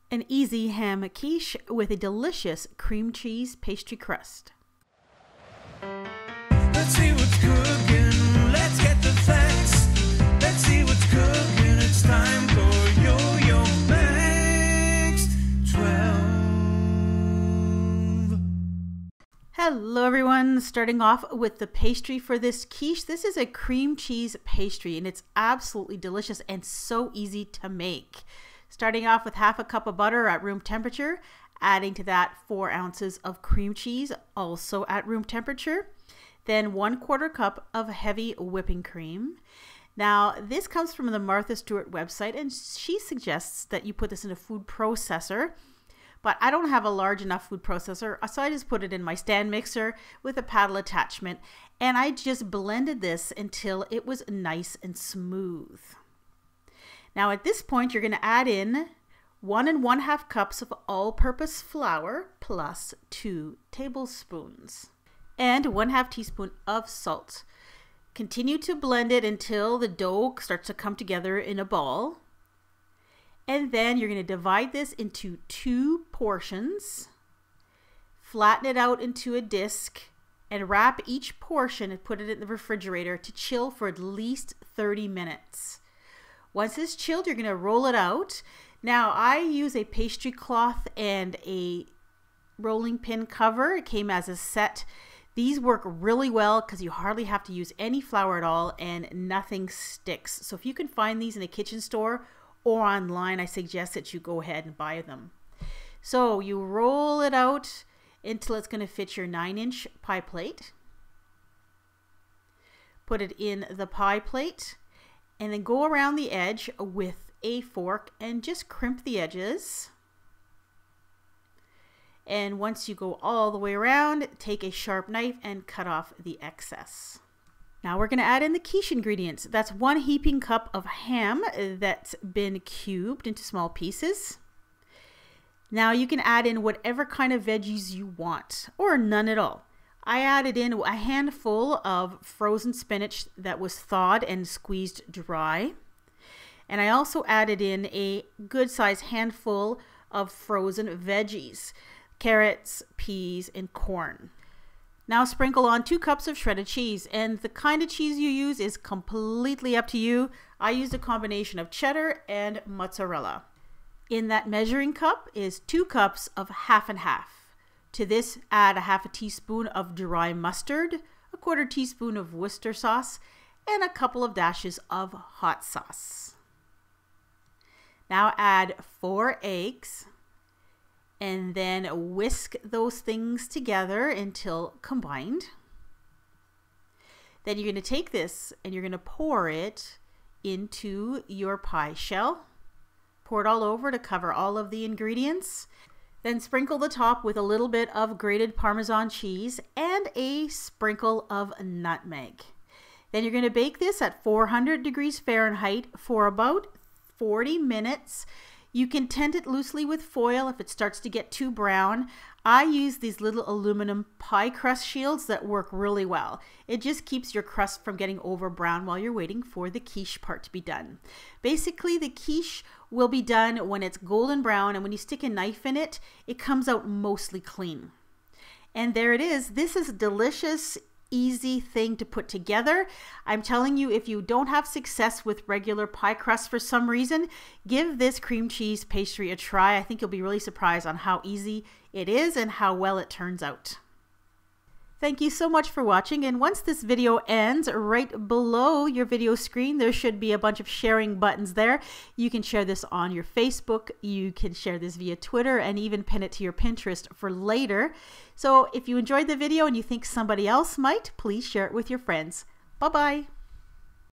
An easy ham quiche with a delicious cream cheese pastry crust. Let's see what's cooking. Let's get the facts. Let's see what's cooking. It's time for yoyomax12. Hello everyone, starting off with the pastry for this quiche. This is a cream cheese pastry and it's absolutely delicious and so easy to make. Starting off with half a cup of butter at room temperature, adding to that 4 ounces of cream cheese, also at room temperature. Then 1/4 cup of heavy whipping cream. Now this comes from the Martha Stewart website and she suggests that you put this in a food processor, but I don't have a large enough food processor, so I just put it in my stand mixer with a paddle attachment and I just blended this until it was nice and smooth. Now at this point you're going to add in 1 1/2 cups of all-purpose flour plus 2 tablespoons and 1/2 teaspoon of salt. Continue to blend it until the dough starts to come together in a ball. And then you're going to divide this into 2 portions, flatten it out into a disc, and wrap each portion and put it in the refrigerator to chill for at least 30 minutes. Once it's chilled, you're going to roll it out. Now I use a pastry cloth and a rolling pin cover. It came as a set. These work really well because you hardly have to use any flour at all and nothing sticks. So if you can find these in a kitchen store or online, I suggest that you go ahead and buy them. So you roll it out until it's going to fit your 9-inch pie plate. Put it in the pie plate and then go around the edge with a fork and just crimp the edges. And once you go all the way around, take a sharp knife and cut off the excess. Now we're going to add in the quiche ingredients. That's 1 heaping cup of ham that's been cubed into small pieces. Now you can add in whatever kind of veggies you want, or none at all. I added in a handful of frozen spinach that was thawed and squeezed dry. And I also added in a good sized handful of frozen veggies, carrots, peas, and corn. Now sprinkle on 2 cups of shredded cheese, and the kind of cheese you use is completely up to you. I used a combination of cheddar and mozzarella. In that measuring cup is 2 cups of 1/2 and 1/2. To this, add a 1/2 teaspoon of dry mustard, a 1/4 teaspoon of Worcester sauce, and a couple of dashes of hot sauce. Now add 4 eggs and then whisk those things together until combined. Then you're going to take this and you're going to pour it into your pie shell. Pour it all over to cover all of the ingredients. Then sprinkle the top with a little bit of grated parmesan cheese and a sprinkle of nutmeg. Then you're going to bake this at 400 degrees Fahrenheit for about 40 minutes. You can tent it loosely with foil if it starts to get too brown. I use these little aluminum pie crust shields that work really well. It just keeps your crust from getting over brown while you're waiting for the quiche part to be done. Basically, the quiche will be done when it's golden brown, and when you stick a knife in it, it comes out mostly clean. And there it is. This is a delicious, easy thing to put together. I'm telling you, if you don't have success with regular pie crust for some reason, give this cream cheese pastry a try. I think you'll be really surprised on how easy it is and how well it turns out. Thank you so much for watching, and once this video ends, right below your video screen there should be a bunch of sharing buttons there. You can share this on your Facebook, you can share this via Twitter, and even pin it to your Pinterest for later. So if you enjoyed the video and you think somebody else might, please share it with your friends. Bye-bye.